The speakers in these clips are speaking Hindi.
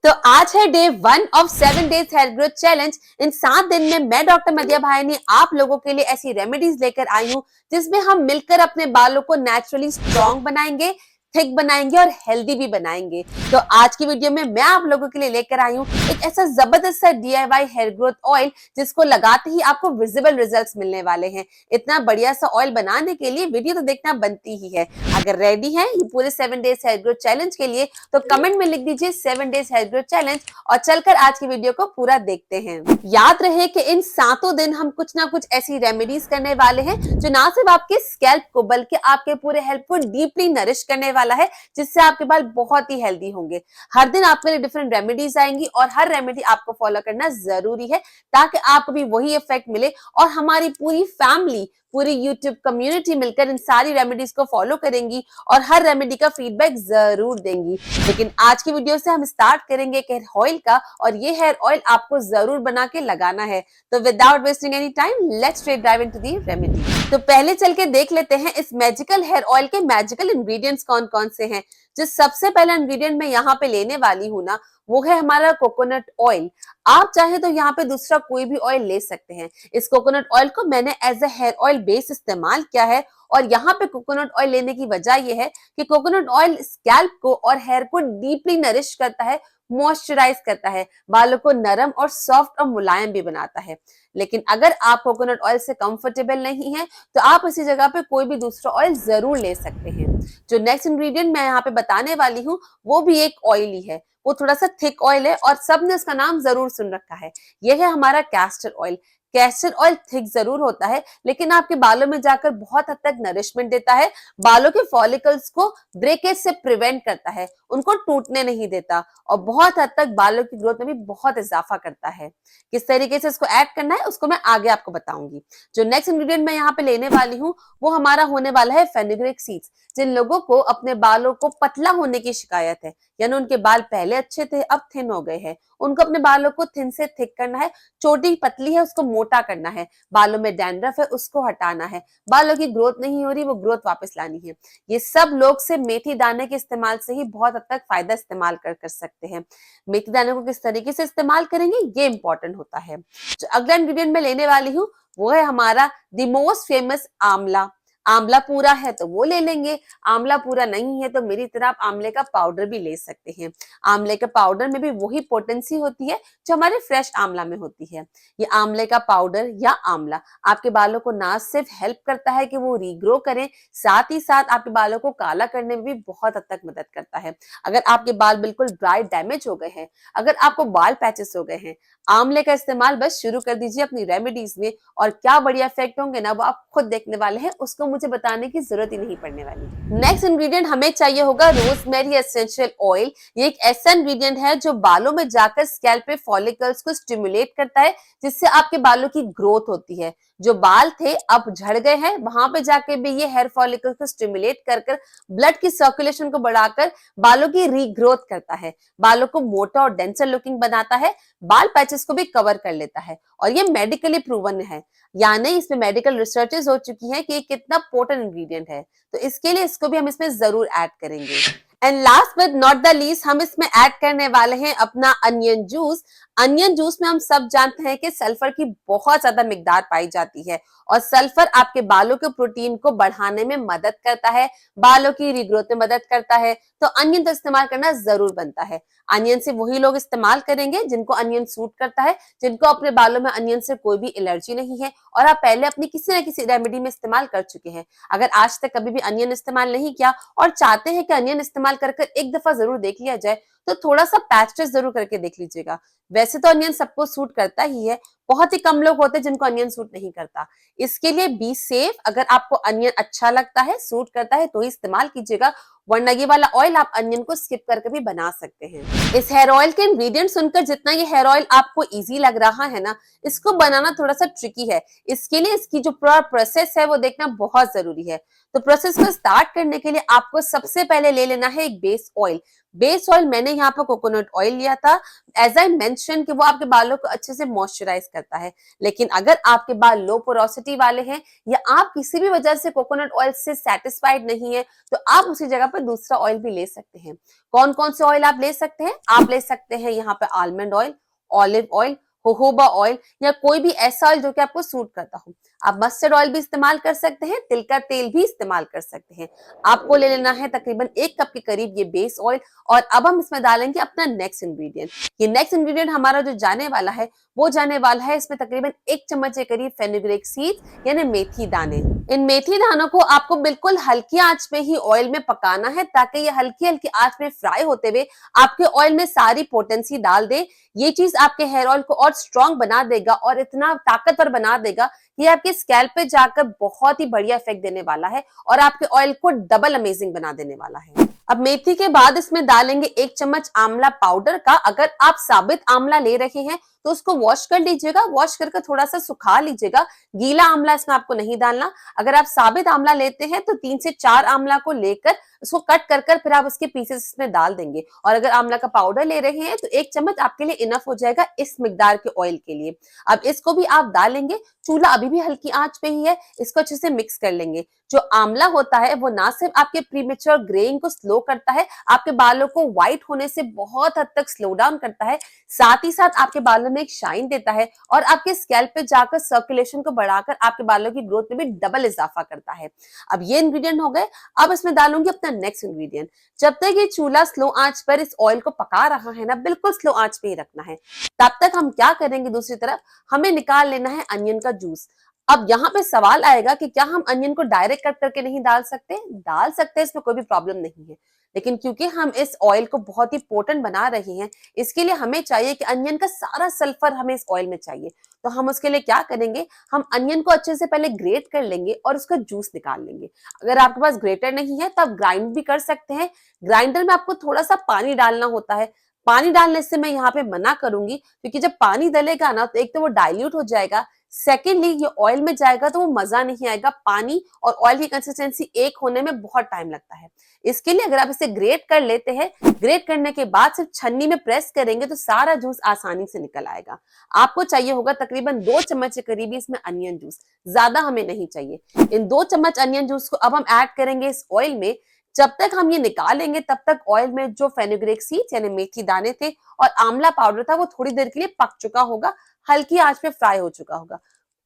तो आज है day 1 of 7 days hair growth challenge. इन 7 दिन में मैं डॉक्टर मदिया भाई आप लोगों के लिए ऐसी रेमेडीज लेकर आई हूँ जिसमें हम मिलकर अपने बालों को नेचुरली स्ट्रॉन्ग बनाएंगे, थिक बनाएंगे और हेल्दी भी बनाएंगे। तो आज की वीडियो में मैं आप लोगों के लिए लेकर आई हूँ एक ऐसा जबरदस्त सा DIY हेयर ग्रोथ ऑयल जिसको लगाते ही आपको विजिबल रिजल्ट्स मिलने वाले हैं। इतना बढ़िया सा ऑयल बनाने के लिए वीडियो तो देखना बनती ही है। अगर रेडी है ये पूरे 7 डेज हेयर ग्रोथ चैलेंज के लिए तो कमेंट में लिख दीजिए 7 डेज हेयर ग्रोथ चैलेंज और चलकर आज की वीडियो को पूरा देखते हैं। याद रहे कि इन 7 दिन हम कुछ ना कुछ ऐसी रेमेडीज करने वाले हैं जो ना सिर्फ आपके स्कैल्प को बल्कि आपके पूरे हेल्थ को डीपली नरिश करने वाला है, जिससे आपके बाल बहुत ही हेल्दी होंगे। हर दिन आपके लिए डिफरेंट रेमेडीज आएंगी और हर रेमेडी आपको फॉलो करना जरूरी है ताकि आपको भी वही इफेक्ट मिले और हमारी पूरी फैमिली, पूरी यूट्यूब कम्युनिटी मिलकर इन सारी रेमेडीज को फॉलो करेंगी और हर रेमेडी का फीडबैक जरूर देंगी। लेकिन आज की वीडियो से हम स्टार्ट करेंगे एक हेयर ऑयल का और ये हेयर ऑयल आपको जरूर बना के लगाना है। तो without wasting any time let's straight dive into the remedy. तो पहले चल के देख लेते हैं इस मैजिकल हेयर ऑयल के मैजिकल इंग्रेडिएंट्स कौन कौन से हैं। जो सबसे पहला इंग्रेडिएंट मैं यहाँ पे लेने वाली हूँ ना, वो है हमारा कोकोनट ऑयल। आप चाहे तो यहाँ पे दूसरा कोई भी ऑयल ले सकते हैं। इस कोकोनट ऑयल को मैंने as a hair oil base इस्तेमाल किया है और यहाँ पे कोकोनट ऑयल लेने की वजह यह है कि कोकोनट ऑयल स्कैल्प को और हेयर को डीपली नरिश करता है, मॉइस्चराइज करता है, बालों को नरम और सॉफ्ट और मुलायम भी बनाता है। लेकिन अगर आप कोकोनट ऑयल से कंफर्टेबल नहीं है तो आप इसी जगह पे कोई भी दूसरा ऑयल जरूर ले सकते हैं। जो नेक्स्ट इंग्रेडिएंट मैं यहाँ पे बताने वाली हूँ वो भी एक ऑयली है, वो थोड़ा सा थिक ऑयल है और सबने उसका नाम जरूर सुन रखा है। यह है हमारा castor oil. Castor oil thick जरूर होता है लेकिन आपके बालों में जाकर बहुत हद तक नरिशमेंट देता है, बालों के फॉलिकल्स को ब्रेकेज से प्रिवेंट करता है, उनको टूटने नहीं देता और बहुत हद तक बालों की ग्रोथ में भी बहुत इजाफा करता है। किस तरीके से इसको ऐड करना है उसको मैं आगे आपको बताऊंगी। जो नेक्स्ट इंग्रेडिएंट मैं यहाँ पे लेने वाली हूँ वो हमारा होने वाला है फेनुग्रीक सीड्स। जिन लोगों को अपने बालों को पतला होने की शिकायत है, यानी उनके बाल पहले अच्छे थे अब थिन हो गए हैं, उनको अपने बालों को थिन से थिक करना है, चोटी पतली है उसको मोटा करना है, बालों में डैंड्रफ है उसको हटाना है, बालों की ग्रोथ नहीं हो रही वो ग्रोथ वापस लानी है, ये सब लोग से मेथी दाने के इस्तेमाल से ही बहुत हद तक फायदा इस्तेमाल कर सकते हैं। मेथी दाने को किस तरीके से इस्तेमाल करेंगे ये इंपॉर्टेंट होता है। जो अगला इंग्रेडिएंट मैं लेने वाली हूँ वो है हमारा द मोस्ट फेमस आंवला। आंवला पूरा है तो वो ले लेंगे, आंवला पूरा नहीं है तो मेरी तरह आप आंवले का पाउडर भी ले सकते हैं। आंवले के पाउडर में भी वही पोटेंसी होती है जो हमारे फ्रेश आंवला में होती है। ये आंवले का पाउडर या आंवला आपके बालों को ना सिर्फ हेल्प करता है कि वो रीग्रो करें, साथ ही साथ आपके बालों को काला करने में भी बहुत हद तक मदद करता है। अगर आपके बाल बिल्कुल ड्राई डैमेज हो गए हैं, अगर आपको बाल पैचेस हो गए हैं, आंवले का इस्तेमाल बस शुरू कर दीजिए अपनी रेमेडीज में और क्या बढ़िया इफेक्ट होंगे ना वो आप खुद देखने वाले हैं, उसको मुझे बताने की जरूरत ही नहीं पड़ने वाली। नेक्स्ट इंग्रेडिएंट हमें चाहिए होगा रोजमेरी एसेंशियल ऑयल। ये एक ऐसा इंग्रेडिएंट है जो बालों में जाकर स्कैल्प पे फॉलिकल्स को स्टिमुलेट करता है जिससे आपके बालों की ग्रोथ होती है। जो बाल थे अब झड़ गए हैं वहां पे जाके भी ये हेयर फॉलिकल्स को स्टिमुलेट कर ब्लड की सर्कुलेशन को बढ़ाकर बालों की रीग्रोथ करता है, बालों को मोटा और डेंसर लुकिंग बनाता है, बाल पैचेस को भी कवर कर लेता है और ये मेडिकली प्रूवन है, यानी इसमें मेडिकल रिसर्चेस हो चुकी हैं कि ये कितना पोटेंट इंग्रेडिएंट है। तो इसके लिए इसको भी हम इसमें जरूर ऐड करेंगे। And last but not the least हम इसमें ऐड करने वाले हैं अपना अनियन जूस। अनियन जूस में हम सब जानते हैं कि सल्फर की बहुत ज्यादा मिकदार पाई जाती है और सल्फर आपके बालों के प्रोटीन को बढ़ाने में मदद करता है, बालों की रीग्रोथ में मदद करता है। तो अनियन तो इस्तेमाल करना जरूर बनता है। अनियन से वही लोग इस्तेमाल करेंगे जिनको अनियन सूट करता है, जिनको अपने बालों में अनियन से कोई भी एलर्जी नहीं है और आप पहले अपनी किसी न किसी रेमेडी में इस्तेमाल कर चुके हैं। अगर आज तक कभी भी अनियन इस्तेमाल नहीं किया और चाहते हैं कि अनियन इस्तेमाल कर एक दफा जरूर देख लिया जाए तो थोड़ा सा पैच टेस्ट जरूर करके देख लीजिएगा। वैसे तो अनियन सबको सूट करता ही है, बहुत ही कम लोग होते हैं जिनको अनियन सूट नहीं करता। इसके लिए बी सेफ, अगर आपको अनियन अच्छा लगता है, सूट करता है तो ही इस्तेमाल कीजिएगा, वरना ये वाला ऑयल आप अनियन को स्किप करके भी बना सकते हैं। इस हेयर ऑयल के इंग्रेडिएंट सुनकर जितना ये हेयर ऑयल आपको इजी लग रहा है ना, इसको बनाना थोड़ा सा ट्रिकी है। इसके लिए इसकी जो पूरा प्रोसेस है वो देखना बहुत जरूरी है। तो प्रोसेस को स्टार्ट करने के लिए आपको सबसे पहले ले लेना है एक बेस ऑयल। बेस ऑयल मैंने यहाँ पर कोकोनट ऑयल लिया था। एज आई मेंशन कि वो आपके बालों को अच्छे से मॉइस्चराइज करता है, लेकिन अगर आपके बाल लो पोरोसिटी वाले हैं या आप किसी भी वजह से कोकोनट ऑयल से सेटिस्फाइड नहीं है, तो आप उसी जगह पर दूसरा ऑयल भी ले सकते हैं। कौन कौन से ऑयल आप ले सकते हैं? आप ले सकते हैं यहाँ पे almond oil, olive oil, jojoba oil या कोई भी ऐसा ऑयल जो कि आपको सूट करता हो। आप मस्टर्ड ऑयल भी इस्तेमाल कर सकते हैं, तिल का तेल भी इस्तेमाल कर सकते हैं। आपको ले लेना है तकरीबन 1 कप के करीब ये बेस ऑयल। और अब हम इसमें डालेंगे अपना नेक्स्ट इंग्रेडिएंट। ये नेक्स्ट इंग्रेडिएंट हमारा जो जाने वाला है वो जाने वाला है इसमें तकरीबन 1 चम्मच के करीब फेनुग्रीक सीड्स यानी मेथी दाने। इन मेथी दानों को आपको बिल्कुल हल्की आंच में ही ऑयल में पकाना है, ताकि ये हल्की हल्की आंच में फ्राई होते हुए आपके ऑयल में सारी पोटेंसी डाल दे। ये चीज आपके हेयर ऑयल को और स्ट्रॉन्ग बना देगा और इतना ताकतवर बना देगा कि आपके स्कैल्प पे जाकर बहुत ही बढ़िया इफेक्ट देने वाला है और आपके ऑयल को डबल अमेजिंग बना देने वाला है। अब मेथी के बाद इसमें डालेंगे 1 चम्मच आंवला पाउडर का। अगर आप साबित आंवला ले रहे हैं तो उसको वॉश कर लीजिएगा, वॉश करके थोड़ा सा सुखा लीजिएगा। गीला आंवला इसमें आपको नहीं डालना। अगर आप साबित आंवला लेते हैं तो 3 से 4 आंवला को लेकर उसको कट कर फिर आप उसके पीसेस इसमें डाल देंगे। और अगर आंवला का पाउडर ले रहे हैं तो 1 चम्मच आपके लिए इनफ हो जाएगा इस मिकदार के ऑयल के लिए। अब इसको भी आप डालेंगे। चूल्हा अभी भी हल्की आंच पे ही है, इसको अच्छे से मिक्स कर लेंगे। जो आंवला होता है वो ना सिर्फ आपके प्रीमेच्योर ग्रेइंग को स्लो करता है, आपके बालों को व्हाइट होने से बहुत हद तक स्लो डाउन करता है, साथ ही साथ आपके बालों में एक शाइन देता है और आपके स्कैल्प पे जाकर सर्कुलेशन को बढ़ाकर आपके बालों की ग्रोथ में भी डबल इजाफा करता है। अब ये इंग्रेडिएंट हो गए। अब इसमें डालूंगी अपना नेक्स्ट इंग्रेडिएंट। जब तक ये चूल्हा स्लो आंच पर इस ऑयल को पका रहा है ना, बिल्कुल स्लो आंच पे ही रखना है। तब तक हम क्या करेंगे, दूसरी तरफ हमें निकाल लेना है अनियन का जूस। अब यहाँ पे सवाल आएगा कि क्या हम अनियन को डायरेक्ट कट करके नहीं डाल सकते? डाल सकते हैं, इसमें कोई भी प्रॉब्लम नहीं है। लेकिन क्योंकि हम इस ऑयल को बहुत ही पोटेंट बना रहे हैं, इसके लिए हमें चाहिए कि अनियन का सारा सल्फर हमें इस ऑयल में चाहिए। तो हम उसके लिए क्या करेंगे, हम अनियन को अच्छे से पहले ग्रेट कर लेंगे और उसका जूस निकाल लेंगे। अगर आपके पास ग्रेटर नहीं है तो आप ग्राइंड भी कर सकते हैं। ग्राइंडर में आपको थोड़ा सा पानी डालना होता है। पानी डालने से मैं यहाँ पे मना करूंगी, क्योंकि जब पानी डलेगा ना तो एक तो वो डाइल्यूट हो जाएगा, सेकेंडली ये ऑयल में जाएगा तो वो मजा नहीं आएगा। पानी और ऑयल की कंसिस्टेंसी एक होने में बहुत टाइम लगता है। इसके लिए अगर आप इसे ग्रेट कर लेते हैं, ग्रेट करने के बाद सिर्फ छन्नी में प्रेस करेंगे तो सारा जूस आसानी से निकल आएगा। आपको चाहिए होगा तकरीबन 2 चम्मच के करीब इसमें अनियन जूस, ज्यादा हमें नहीं चाहिए। इन 2 चम्मच अनियन जूस को अब हम ऐड करेंगे इस ऑयल में। जब तक हम ये निकालेंगे तब तक ऑयल में जो फेनुग्रीक सीड्स यानी मेथी दाने थे और आंवला पाउडर था वो थोड़ी देर के लिए पक चुका होगा, हल्की आंच पे फ्राई हो चुका होगा।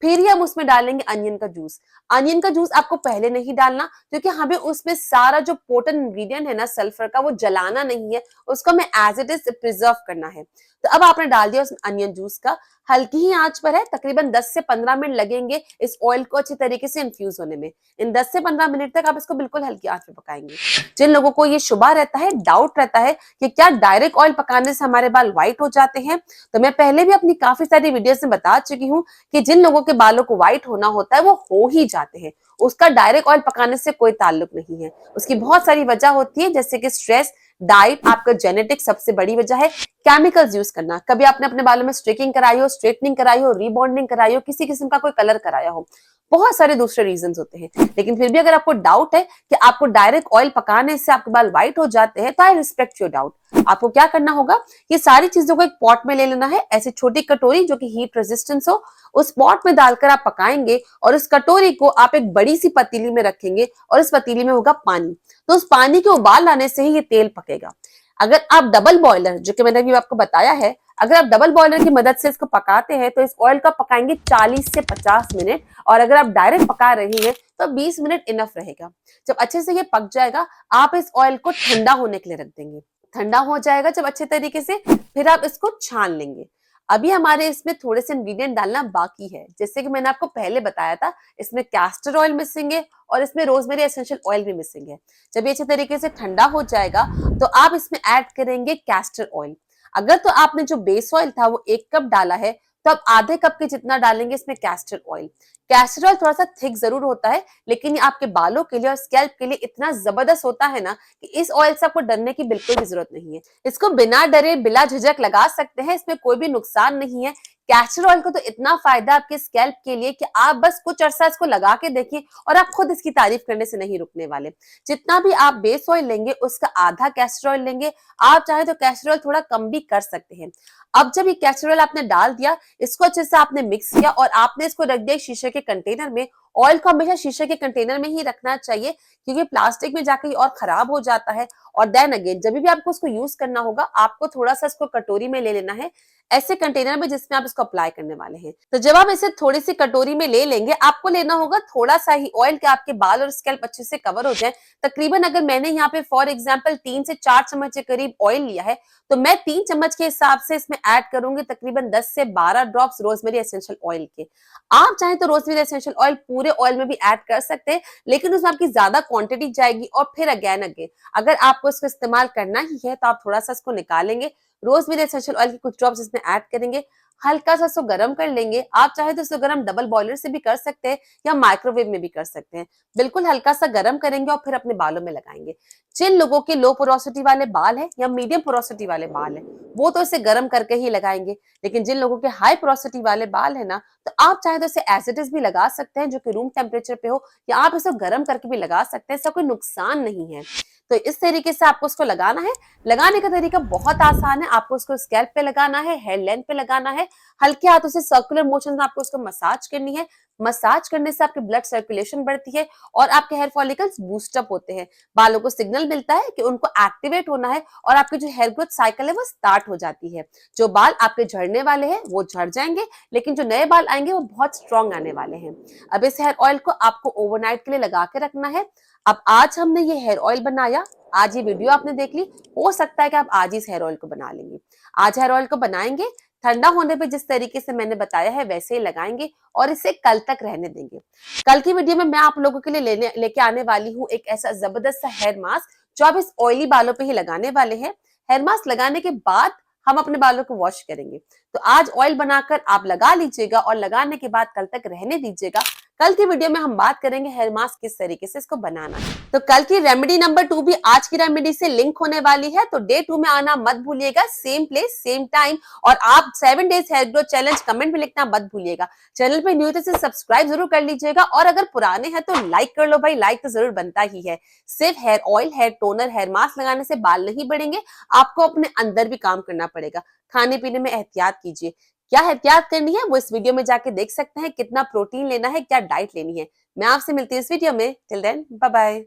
फिर ही हम उसमें डालेंगे अनियन का जूस। अनियन का जूस आपको पहले नहीं डालना, क्योंकि हमें उसमें सारा जो पोटेंट इंग्रेडिएंट है ना सल्फर का, वो जलाना नहीं है, उसको हमें एज इट इज प्रिजर्व करना है। तो अब आपने डाल दिया उस अनियन जूस का, हल्की ही आंच पर है, तकरीबन 10 से 15 मिनट लगेंगे इस ऑयल को अच्छे तरीके से इन्फ्यूज होने में। इन 10 से 15 मिनट तक आप इसको बिल्कुल हल्की आंच पे पकाएंगे। जिन लोगों को ये शुबा रहता है, डाउट रहता है कि क्या डायरेक्ट ऑयल पकाने से हमारे बाल व्हाइट हो जाते हैं, तो मैं पहले भी अपनी काफी सारी वीडियोस में बता चुकी हूँ कि जिन लोगों के बालों को व्हाइट होना होता है वो हो ही जाते हैं। उसका डायरेक्ट ऑयल पकाने से कोई ताल्लुक नहीं है। उसकी बहुत सारी वजह होती है, जैसे कि स्ट्रेस, डाइट, आपका जेनेटिक सबसे बड़ी वजह है, केमिकल्स यूज करना। कभी आपने अपने बालों में स्ट्रेकिंग कराई हो, स्ट्रेटनिंग कराई हो, रीबॉन्डिंग कराई हो, किसी किस्म का कोई कलर कराया हो, बहुत सारे दूसरे रीजंस होते हैं। लेकिन फिर भी अगर आपको डाउट है कि आपको डायरेक्ट ऑयल पकाने से आपके बाल व्हाइट हो जाते हैं, तो आई रिस्पेक्ट योर डाउट। आपको क्या करना होगा, ये सारी चीजों को एक पॉट में ले लेना है, ऐसी छोटी कटोरी जो कि हीट रेजिस्टेंस हो, उस पॉट में डालकर आप पकाएंगे और उस कटोरी को आप एक बड़ी सी पतीली में रखेंगे और इस पतीली में होगा पानी। तो उस पानी के उबाल आने से ही ये तेल पकेगा। अगर आप डबल बॉयलर, जो कि मैंने अभी आपको बताया है, अगर आप डबल बॉयलर की मदद से इसको पकाते हैं तो इस ऑयल का पकाएंगे 40 से 50 मिनट, और अगर आप डायरेक्ट पका रही हैं तो 20 मिनट इनफ रहेगा। जब अच्छे से ये पक जाएगा, आप इस ऑयल को ठंडा होने के लिए रख देंगे। ठंडा हो जाएगा जब अच्छे तरीके से, फिर आप इसको छान लेंगे। अभी हमारे इसमें थोड़े से इंग्रेडिएंट डालना बाकी है, जैसे कि मैंने आपको पहले बताया था, इसमें कैस्टर ऑयल मिसिंग है और इसमें रोजमेरी एसेंशियल ऑयल भी मिसिंग है। जब ये अच्छे तरीके से ठंडा हो जाएगा तो आप इसमें ऐड करेंगे कैस्टर ऑयल। अगर तो आपने जो बेस ऑयल था वो 1 कप डाला है, तो आप आधे कप के जितना डालेंगे इसमें कैस्टर ऑयल। कैस्टर ऑयल थोड़ा सा थिक जरूर होता है, लेकिन ये आपके बालों के लिए और स्कैल्प के लिए इतना जबरदस्त होता है ना कि इस ऑयल से आपको डरने की बिल्कुल भी जरूरत नहीं है। इसको बिना डरे बिना झिझक लगा सकते हैं, इसमें कोई भी नुकसान नहीं है। कैस्टर ऑयल का तो इतना फायदा आपके स्कैल्प के लिए कि आप बस कुछ अरसा इसको लगा के देखिए और आप खुद इसकी तारीफ करने से नहीं रुकने वाले। जितना भी आप बेस ऑयल लेंगे उसका आधा कैस्टर ऑयल लेंगे। आप चाहे तो कैस्टर ऑयल थोड़ा कम भी कर सकते हैं। अब जब ये कैस्टर ऑयल आपने डाल दिया, इसको अच्छे से आपने मिक्स किया और आपने इसको रख दिया शीशे के कंटेनर में। ऑयल को हमेशा शीशे के कंटेनर में ही रखना चाहिए क्योंकि प्लास्टिक में जाकर और खराब हो जाता है। और देन अगेन जब भी आपको उसको यूज करना होगा, आपको थोड़ा सा इसको कटोरी में ले लेना है, ऐसे कंटेनर में जिसमें आप इसको अप्लाई करने वाले हैं। तो जब आप इसे थोड़ी सी कटोरी में ले लेंगे, आपको लेना होगा थोड़ा सा ही ऑयल कि आपके बाल और स्कैल्प अच्छे से कवर हो जाए। तकरीबन अगर मैंने यहाँ पे फॉर एग्जांपल 3 से 4 चम्मच के करीब ऑयल लिया है, तो मैं 3 चम्मच के हिसाब से इसमें ऐड करूंगी तकरीबन 10 से 12 ड्रॉप्स रोजमेरी एसेंशियल ऑयल के। आप चाहें तो रोजमेरी एसेंशियल ऑयल पूरे ऑयल में भी ऐड कर सकते हैं, लेकिन उसमें आपकी ज्यादा क्वांटिटी जाएगी। और फिर अगेन अगर आपको इसको इस्तेमाल करना ही है तो आप थोड़ा सा इसको निकालेंगे, रोजमेरी एसेंशियल ऑयल के कुछ ड्रॉप्स इसमें ऐड करेंगे, हल्का सा इसको गर्म कर लेंगे। आप चाहे तो इसको गर्म डबल बॉयलर से भी कर सकते हैं या माइक्रोवेव में भी कर सकते हैं। बिल्कुल हल्का सा गर्म करेंगे और फिर अपने बालों में लगाएंगे। जिन लोगों के लो पोरोसिटी वाले बाल है या मीडियम पोरोसिटी वाले बाल है, वो तो इसे गर्म करके ही लगाएंगे। लेकिन जिन लोगों के हाई पोरोसिटी वाले बाल है ना, तो आप चाहे तो इसे एज इट इज भी लगा सकते हैं जो कि रूम टेम्परेचर पे हो, या आप इसे गर्म करके भी लगा सकते हैं, इसका कोई नुकसान नहीं है। तो इस तरीके से आपको उसको लगाना है। लगाने का तरीका बहुत आसान है। आपको उसको स्कैल्प पे लगाना है, हेयर लेंथ पे लगाना है, हल्के हाथों से सर्कुलर मोशन में आपको उसको मसाज करनी है। मसाज करने से आपके ब्लड सर्कुलेशन बढ़ती है और आपके हेयर फॉलिकल्स बूस्ट अप होते हैं। बालों को सिग्नल मिलता है कि उनको एक्टिवेट होना है और आपकी जो हेयर ग्रोथ साइकिल है वो स्टार्ट हो जाती है। जो बाल आपके झड़ने वाले हैं वो झड़ जाएंगे, लेकिन जो नए बाल आएंगे वो बहुत स्ट्रॉन्ग आने वाले हैं। अब इस हेयर ऑयल को आपको ओवरनाइट के लिए लगा के रखना है। अब आज हमने ये हेयर ऑयल बनाया, आज ये वीडियो आपने देख ली, हो सकता है कि आप आज इस हेयर ऑयल को बना लेंगे। आज हेयर ऑयल को बनाएंगे, ठंडा होने पे जिस तरीके से मैंने बताया है वैसे ही लगाएंगे और इसे कल तक रहने देंगे। कल की वीडियो में मैं आप लोगों के लिए लेके आने वाली हूँ एक ऐसा जबरदस्त सा हेयर मास्क जो आप इस ऑयली बालों पे ही लगाने वाले हैं। हेयर मास्क लगाने के बाद हम अपने बालों को वॉश करेंगे। तो आज ऑयल बनाकर आप लगा लीजिएगा और लगाने के बाद कल तक रहने दीजिएगा। कल की वीडियो में हम बात करेंगे हेयर मास्क किस तरीके से इसको बनाना है। तो कल की रेमेडी नंबर 2 भी आज की रेमेडी से लिंक होने वाली है, तो डे 2 में आना मत भूलिएगा, सेम प्लेस सेम टाइम। और आप 7 days hair growth challenge comment में लिखना मत भूलिएगा। चैनल पे न्यू तो सब्सक्राइब जरूर कर लीजिएगा और अगर पुराने हैं तो लाइक कर लो भाई, लाइक तो जरूर बनता ही है। सिर्फ hair oil, hair toner, hair mask लगाने से बाल नहीं बढ़ेंगे, आपको अपने अंदर भी काम करना पड़ेगा। खाने पीने में एहतियात कीजिए। क्या एहतियात करनी है वो इस वीडियो में जाके देख सकते हैं, कितना प्रोटीन लेना है, क्या डाइट लेनी है। मैं आपसे मिलती हूँ इस वीडियो में। Till then bye bye.